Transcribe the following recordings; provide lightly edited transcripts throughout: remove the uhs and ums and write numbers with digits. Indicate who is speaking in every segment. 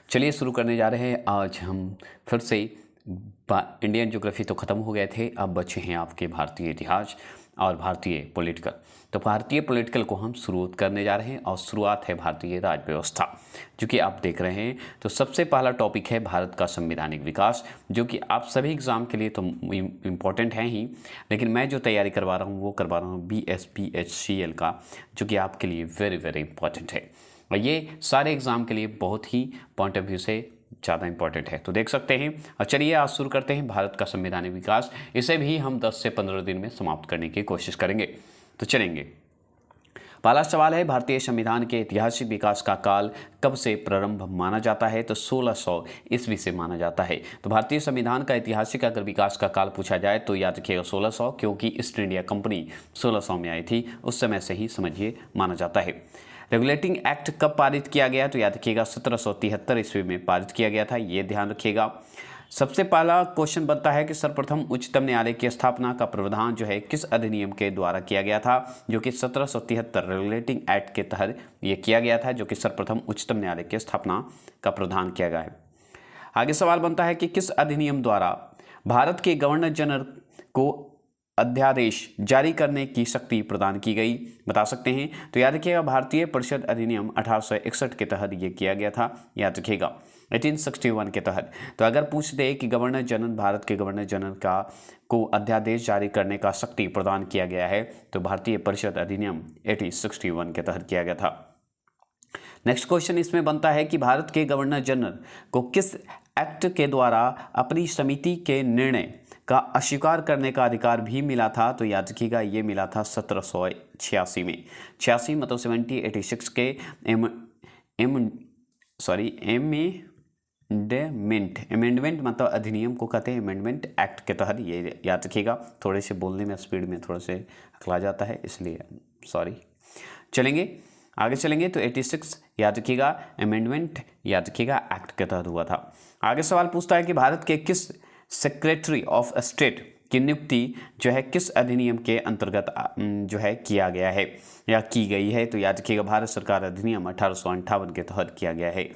Speaker 1: चलिए शुरू करने जा रहे हैं। आज हम फिर से इंडियन ज्योग्राफी तो ख़त्म हो गए थे, अब बचे हैं आपके भारतीय इतिहास और भारतीय पॉलिटिकल। तो भारतीय पॉलिटिकल को हम शुरू करने जा रहे हैं और शुरुआत है भारतीय राज व्यवस्था, जो कि आप देख रहे हैं। तो सबसे पहला टॉपिक है भारत का संवैधानिक विकास, जो कि आप सभी एग्ज़ाम के लिए तो इम्पोर्टेंट है ही, लेकिन मैं जो तैयारी करवा रहा हूँ वो करवा रहा हूँ BSPHCL का, जो कि आपके लिए वेरी वेरी इंपॉर्टेंट है। और ये सारे एग्ज़ाम के लिए बहुत ही पॉइंट ऑफ व्यू से ज़्यादा इंपॉर्टेंट है, तो देख सकते हैं। और चलिए आज शुरू करते हैं भारत का संवैधानिक विकास। इसे भी हम 10 से 15 दिन में समाप्त करने की कोशिश करेंगे। तो चलेंगे, पहला सवाल है, भारतीय संविधान के ऐतिहासिक विकास का काल कब से प्रारंभ माना जाता है? तो 1600 ईस्वी से माना जाता है। तो भारतीय संविधान का ऐतिहासिक अगर विकास का काल पूछा जाए तो याद रखिएगा 1600, क्योंकि ईस्ट इंडिया कंपनी 1600 में आई थी, उस समय से ही समझिए माना जाता है। रेगुलेटिंग एक्ट कब पारित किया गया? तो याद रखिएगा 1773 ईस्वी में पारित किया गया था, ये ध्यान रखिएगा। सबसे पहला क्वेश्चन बनता है कि सर्वप्रथम उच्चतम न्यायालय की स्थापना का प्रावधान जो है किस अधिनियम के द्वारा किया गया था? जो कि 1773 रेगुलेटिंग एक्ट के तहत ये किया गया था, जो कि सर्वप्रथम उच्चतम न्यायालय की स्थापना का प्रावधान किया गया है। आगे सवाल बनता है कि किस अधिनियम द्वारा भारत के गवर्नर जनरल को अध्यादेश जारी करने की शक्ति प्रदान की गई? बता सकते हैं। तो याद रखिएगा भारतीय परिषद अधिनियम 1861 के तहत ये किया गया था, याद रखिएगा 1861 के तहत। तो अगर पूछ दे कि गवर्नर जनरल, भारत के गवर्नर जनरल का को अध्यादेश जारी करने का शक्ति प्रदान किया गया है, तो भारतीय परिषद अधिनियम 1861 के तहत किया गया था। नेक्स्ट क्वेश्चन इसमें बनता है कि भारत के गवर्नर जनरल को किस एक्ट के द्वारा अपनी समिति के निर्णय का अस्वीकार करने का अधिकार भी मिला था? तो याद रखिएगा ये मिला था 1786 में। 86 मतलब 1786 के अमेंडमेंट मतलब अधिनियम को कहते हैं अमेंडमेंट एक्ट के तहत, ये याद रखिएगा। थोड़े से बोलने में स्पीड में थोड़ा से अकला जाता है, इसलिए सॉरी। चलेंगे आगे चलेंगे, तो 86 याद रखिएगा अमेंडमेंट, याद रखिएगा एक्ट के तहत हुआ था। आगे सवाल पूछता है कि भारत के किस सेक्रेटरी ऑफ स्टेट की नियुक्ति जो है किस अधिनियम के अंतर्गत जो है किया गया है या की गई है? तो याद रखिएगा भारत सरकार अधिनियम 1858 के तहत किया गया है,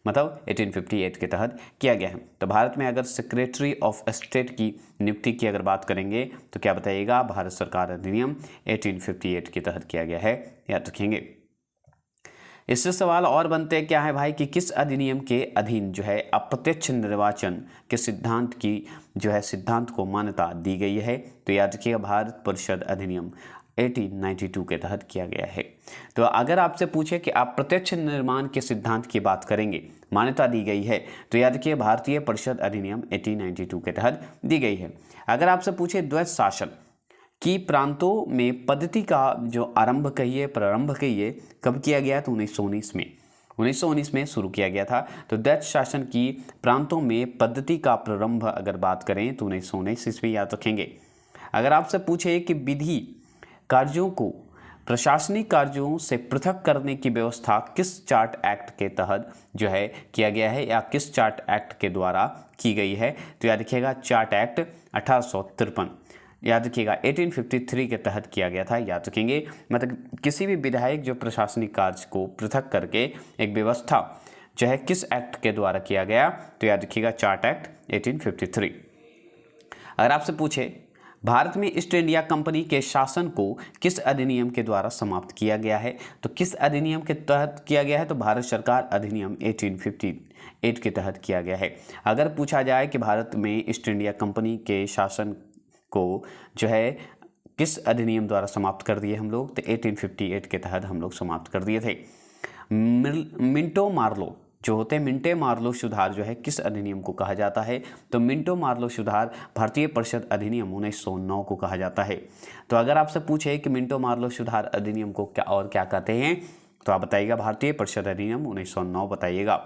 Speaker 1: मतलब 1858 के तहत किया गया है। तो भारत में अगर सेक्रेटरी ऑफ स्टेट की नियुक्ति की अगर बात करेंगे तो क्या बताइएगा? भारत सरकार अधिनियम 1858 के तहत किया गया है, याद रखेंगे। इससे सवाल और बनते क्या है भाई कि किस अधिनियम के अधीन जो है अप्रत्यक्ष निर्वाचन के सिद्धांत की जो है सिद्धांत को मान्यता दी गई है? तो याद रखिएगा भारत परिषद अधिनियम 1892 के तहत किया गया है। तो अगर आपसे पूछे कि आप प्रत्यक्ष निर्माण के सिद्धांत की बात करेंगे, मान्यता दी गई है, तो याद रखिए भारतीय परिषद अधिनियम 1892 के तहत दी गई है। अगर आपसे पूछे द्वैध शासन की प्रांतों में पद्धति का जो प्रारंभ कहिए कब किया गया? तो 1919 में, 1919 में शुरू किया गया था। तो द्वैध शासन की प्रांतों में पद्धति का प्रारंभ अगर बात करें तो 1919 ईस्वी, याद रखेंगे। अगर आपसे पूछे कि विधि कार्यों को प्रशासनिक कार्यों से पृथक करने की व्यवस्था किस चार्ट एक्ट के तहत जो है किया गया है या किस चार्ट एक्ट के द्वारा की गई है? तो याद रखिएगा चार्ट एक्ट 1853, याद रखिएगा 1853 के तहत किया गया था, याद रखेंगे। मतलब किसी भी विधायक जो प्रशासनिक कार्य को पृथक करके एक व्यवस्था जो है किस एक्ट के द्वारा किया गया? तो याद रखिएगा चार्ट एक्ट 1853। अगर आपसे पूछे भारत में ईस्ट इंडिया कंपनी के शासन को किस अधिनियम के द्वारा समाप्त किया गया है? तो किस अधिनियम के तहत किया गया है? तो भारत सरकार अधिनियम 1858 के तहत किया गया है। अगर पूछा जाए कि भारत में ईस्ट इंडिया कंपनी के शासन को जो है किस अधिनियम द्वारा समाप्त कर दिए हम लोग, तो 1858 के तहत हम लोग समाप्त कर दिए थे। मिंटो मार्लो जो होते हैं, मिंटे मार्लो सुधार जो है किस अधिनियम को कहा जाता है? तो मिंटो मार्लो सुधार भारतीय परिषद अधिनियम 1909 को कहा जाता है। तो अगर आपसे पूछे कि मिंटो मार्लो सुधार अधिनियम को क्या कहते हैं, तो आप बताइएगा भारतीय परिषद अधिनियम 1909 बताइएगा।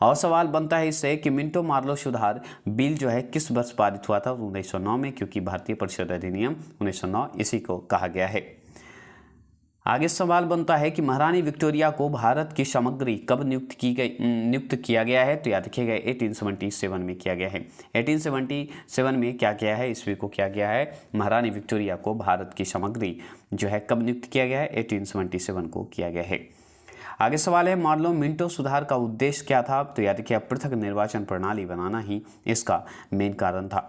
Speaker 1: और सवाल बनता है इससे कि मिंटो मार्लो सुधार बिल जो है किस वर्ष पारित हुआ था? 1909 में, क्योंकि भारतीय परिषद अधिनियम 1909 इसी को कहा गया है। आगे सवाल बनता है कि महारानी विक्टोरिया को भारत की सामग्री कब नियुक्त किया गया है? तो याद रखिएगा 1877 में किया गया है। 1877 में क्या किया है? ईस्वी को क्या किया है? महारानी विक्टोरिया को भारत की सामग्री जो है कब नियुक्त किया गया है? 1877 को किया गया है। आगे सवाल है मार्लो मिंटो सुधार का उद्देश्य क्या था? तो याद रखिए पृथक निर्वाचन प्रणाली बनाना ही इसका मेन कारण था।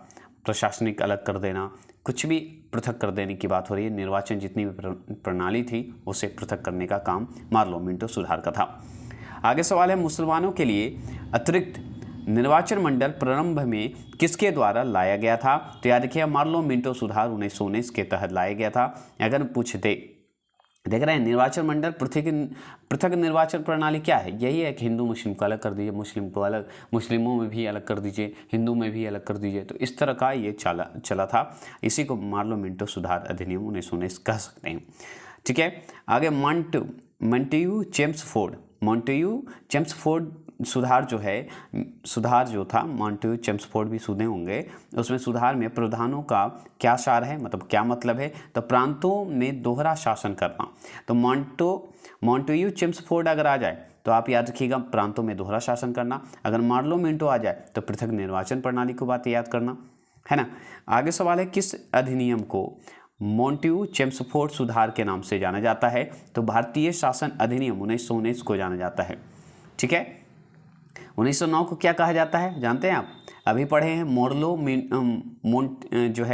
Speaker 1: प्रशासनिक अलग कर देना, कुछ भी पृथक कर देने की बात हो रही है। निर्वाचन जितनी भी प्रणाली थी उसे पृथक करने का काम मार्लो मिंटो सुधार का था। आगे सवाल है मुसलमानों के लिए अतिरिक्त निर्वाचन मंडल प्रारंभ में किसके द्वारा लाया गया था? तो याद रखिए मार्लो मिंटो सुधार 1919 के तहत लाया गया था। अगर पूछते, देख रहे हैं निर्वाचन मंडल पृथक निर्वाचन प्रणाली क्या है? यही है कि हिंदू मुस्लिम को अलग कर दीजिए, मुस्लिम को अलग, मुस्लिमों में भी अलग कर दीजिए, हिंदू में भी अलग कर दीजिए। तो इस तरह का ये चला था। इसी को मार्लो मिंटो सुधार अधिनियम 1919 कह सकते हैं। ठीक है, आगे मॉन्टेग्यू चेम्सफोर्ड सुधार जो था, मॉन्टेग्यू चेम्सफोर्ड भी सुने होंगे। उसमें सुधार में प्रावधानों का क्या सार है, मतलब क्या मतलब है? तो प्रांतों में दोहरा शासन करना। तो मॉन्टेग्यू चेम्सफोर्ड अगर आ जाए तो आप याद रखिएगा प्रांतों में दोहरा शासन करना। अगर मार्लो मिंटो आ जाए तो पृथक निर्वाचन प्रणाली को बात याद करना है ना। आगे सवाल है किस अधिनियम को मॉन्टेग्यू चेम्सफोर्ड सुधार के नाम से जाना जाता है? तो भारतीय शासन अधिनियम 1919 को जाना जाता है। ठीक है, 1909 को क्या कहा जाता है जानते हैं आप? अभी पढ़े हैं मार्लो मिंटो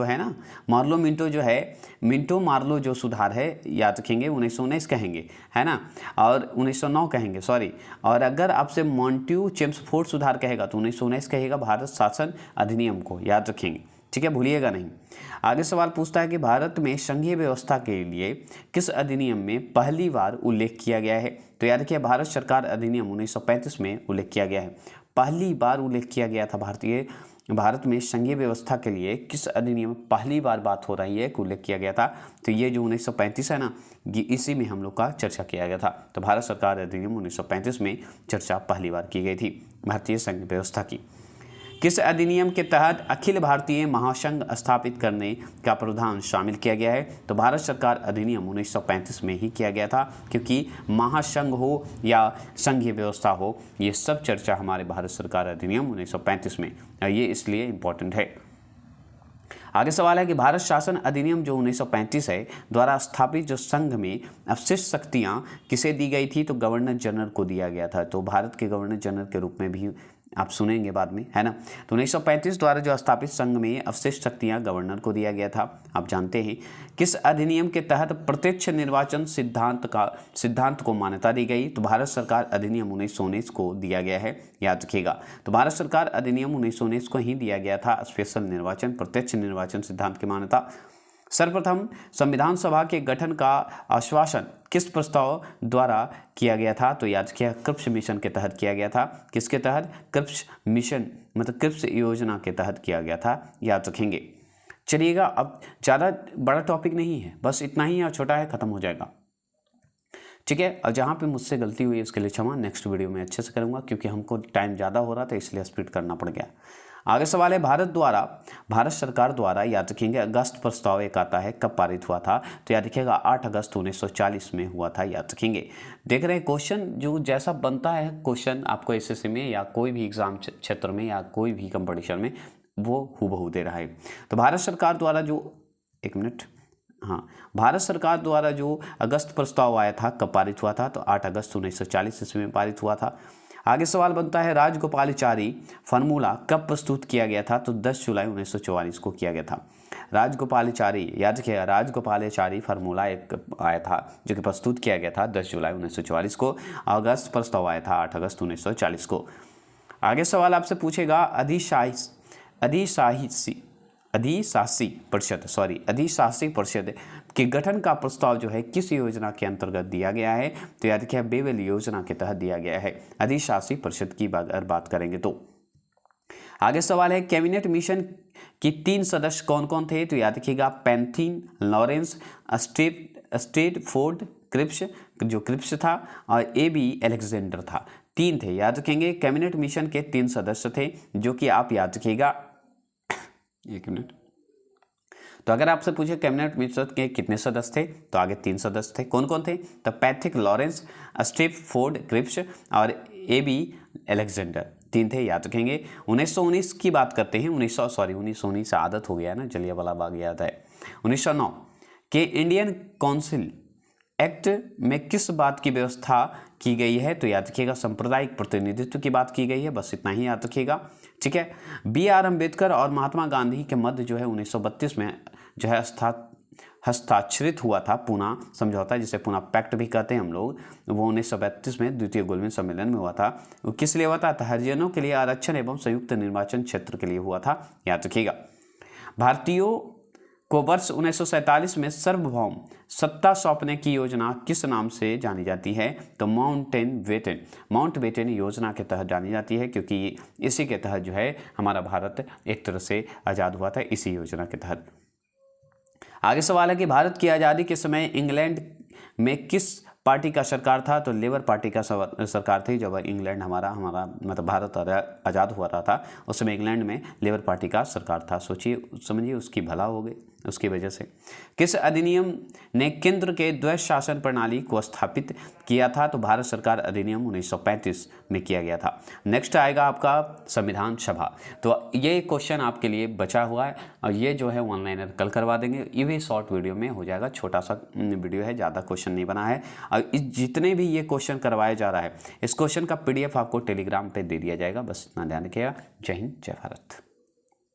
Speaker 1: है ना, मार्लो मिंटो जो है, मिंटो मार्लो जो सुधार है याद रखेंगे 1919 कहेंगे, है ना, और 1909 कहेंगे, सॉरी। और अगर आपसे मॉन्टेग्यू चेम्सफोर्ड सुधार कहेगा तो 1919 कहेगा भारत शासन अधिनियम को, याद रखेंगे। ठीक है, भूलिएगा नहीं। आगे सवाल पूछता है कि भारत में संघीय व्यवस्था के लिए किस अधिनियम में पहली बार उल्लेख किया गया है? तो याद रखिए भारत सरकार अधिनियम 1935 में उल्लेख किया गया है। पहली बार उल्लेख किया गया था भारत में संघीय व्यवस्था के लिए किस अधिनियम में पहली बार बात हो रही है कि उल्लेख किया गया था? तो ये जो 1935 है ना, ये इसी में हम लोग का चर्चा किया गया था। तो भारत सरकार अधिनियम 1935 में चर्चा पहली बार की गई थी भारतीय संघ व्यवस्था की। किस अधिनियम के तहत अखिल भारतीय महासंघ स्थापित करने का प्रावधान शामिल किया गया है? तो भारत सरकार अधिनियम 1935 में ही किया गया था, क्योंकि महासंघ हो या संघीय व्यवस्था हो, ये सब चर्चा हमारे भारत सरकार अधिनियम 1935 में, ये इसलिए इम्पोर्टेंट है। आगे सवाल है कि भारत शासन अधिनियम जो 1935 है द्वारा स्थापित जो संघ में अवशिष्ट शक्तियाँ किसे दी गई थी? तो गवर्नर जनरल को दिया गया था। तो भारत के गवर्नर जनरल के रूप में भी आप सुनेंगे बाद में, है ना। तो 1935 द्वारा जो स्थापित संघ में अवशिष्ट शक्तियां गवर्नर को दिया गया था। आप जानते हैं किस अधिनियम के तहत प्रत्यक्ष निर्वाचन सिद्धांत को मान्यता दी गई? तो भारत सरकार अधिनियम 1919 को दिया गया है, याद रखिएगा। तो भारत सरकार अधिनियम 1919 को ही दिया गया था स्पेशल निर्वाचन, प्रत्यक्ष निर्वाचन सिद्धांत की मान्यता। सर्वप्रथम संविधान सभा के गठन का आश्वासन किस प्रस्ताव द्वारा किया गया था? तो याद रखिए क्रिप्स मिशन के तहत किया गया था। किसके तहत? क्रिप्स मिशन, मतलब क्रिप्स योजना के तहत किया गया था, याद रखेंगे। चलिएगा, अब ज़्यादा बड़ा टॉपिक नहीं है, बस इतना ही और छोटा है, खत्म हो जाएगा। ठीक है, और जहाँ पे मुझसे गलती हुई उसके लिए क्षमा, नेक्स्ट वीडियो में अच्छे से करूँगा, क्योंकि हमको टाइम ज़्यादा हो रहा था इसलिए स्पीड करना पड़ गया। आगे सवाल है भारत सरकार द्वारा, याद रखेंगे, अगस्त प्रस्ताव एक आता है, कब पारित हुआ था? तो याद रखिएगा 8 अगस्त 1940 में हुआ था, याद रखेंगे। देख रहे हैं क्वेश्चन जो जैसा बनता है क्वेश्चन आपको एसएससी में या कोई भी एग्जाम क्षेत्र में या कोई भी कंपटीशन में, वो हूबहू दे रहा है। तो भारत सरकार द्वारा जो, एक मिनट, हाँ, भारत सरकार द्वारा जो अगस्त प्रस्ताव आया था कब पारित हुआ था? तो 8 अगस्त 1940 ईस्वी में पारित हुआ था। आगे सवाल बनता है राजगोपालाचारी फार्मूला कब प्रस्तुत किया गया था? तो 10 जुलाई 1944 को किया गया था। राजगोपालाचारी, याद रखिएगा, राजगोपालाचारी फार्मूला एक आया था जो कि प्रस्तुत किया गया था 10 जुलाई 1944 को। अगस्त प्रस्ताव आया था 8 अगस्त 1940 को। आगे सवाल आपसे पूछेगा अधिशासी परिषद के गठन का प्रस्ताव जो है किस योजना के अंतर्गत दिया गया है? तो याद रखिए बेवेल योजना के तहत दिया गया है अधिशासी परिषद की अगर बात करेंगे तो। आगे सवाल है कैबिनेट मिशन की 3 सदस्य कौन कौन थे? तो याद रखिएगा पैंथीन लॉरेंस स्ट्रेटफोर्ड क्रिप्स, जो क्रिप्स था, और AB अलेक्जेंडर था। 3 थे, याद रखेंगे। कैबिनेट मिशन के 3 सदस्य थे जो कि आप याद रखिएगा, एक मिनट। तो अगर आपसे पूछे कैबिनेट मिशन के कितने सदस्य थे, तो आगे 3 सदस्य थे। कौन कौन थे? तो पैथिक लॉरेंस स्ट्रेटफोर्ड क्रिप्स और AB अलेक्जेंडर, 3 थे, याद रखेंगे। 1919 की बात करते हैं। 1919 आदत हो गया है ना, जलियांवाला बाग याद है। 1909 के इंडियन काउंसिल एक्ट में किस बात की व्यवस्था की गई है? तो याद रखिएगा सांप्रदायिक प्रतिनिधित्व की बात की गई है, बस इतना ही याद रखिएगा। ठीक है, B.R. अम्बेडकर और महात्मा गांधी के मध्य जो है 1932 में जो है हस्ताक्षरित हुआ था पूना समझौता, जिसे पूना पैक्ट भी कहते हैं हम लोग, वो 1932 में द्वितीय गोलमेज सम्मेलन में हुआ था। वो किस लिए हुआ था? हरिजनों के लिए आरक्षण एवं संयुक्त निर्वाचन क्षेत्र के लिए हुआ था, याद रखिएगा। भारतीयों को वर्ष 1947 में सार्वभौम सत्ता सौंपने की योजना किस नाम से जानी जाती है? तो माउंटबेटन योजना के तहत जानी जाती है, क्योंकि इसी के तहत जो है हमारा भारत एक तरह से आज़ाद हुआ था, इसी योजना के तहत। आगे सवाल है कि भारत की आज़ादी के समय इंग्लैंड में किस पार्टी का सरकार था? तो लेबर पार्टी का सरकार थी। जब इंग्लैंड हमारा मतलब भारत आज़ाद हुआ रहा था, उस समय इंग्लैंड में लेबर पार्टी का सरकार था। सोचिए समझिए, उसकी भला हो गई उसकी वजह से। किस अधिनियम ने केंद्र के द्वैध शासन प्रणाली को स्थापित किया था? तो भारत सरकार अधिनियम 1935 में किया गया था। नेक्स्ट आएगा आपका संविधान सभा। तो ये क्वेश्चन आपके लिए बचा हुआ है, और ये जो है ऑनलाइन कल करवा देंगे। ये भी शॉर्ट वीडियो में हो जाएगा, छोटा सा वीडियो है, ज़्यादा क्वेश्चन नहीं बना है। और जितने भी ये क्वेश्चन करवाया जा रहा है, इस क्वेश्चन का PDF आपको टेलीग्राम पे दे दिया जाएगा, बस इतना ध्यान रखिएगा। जय हिंद, जय भारत।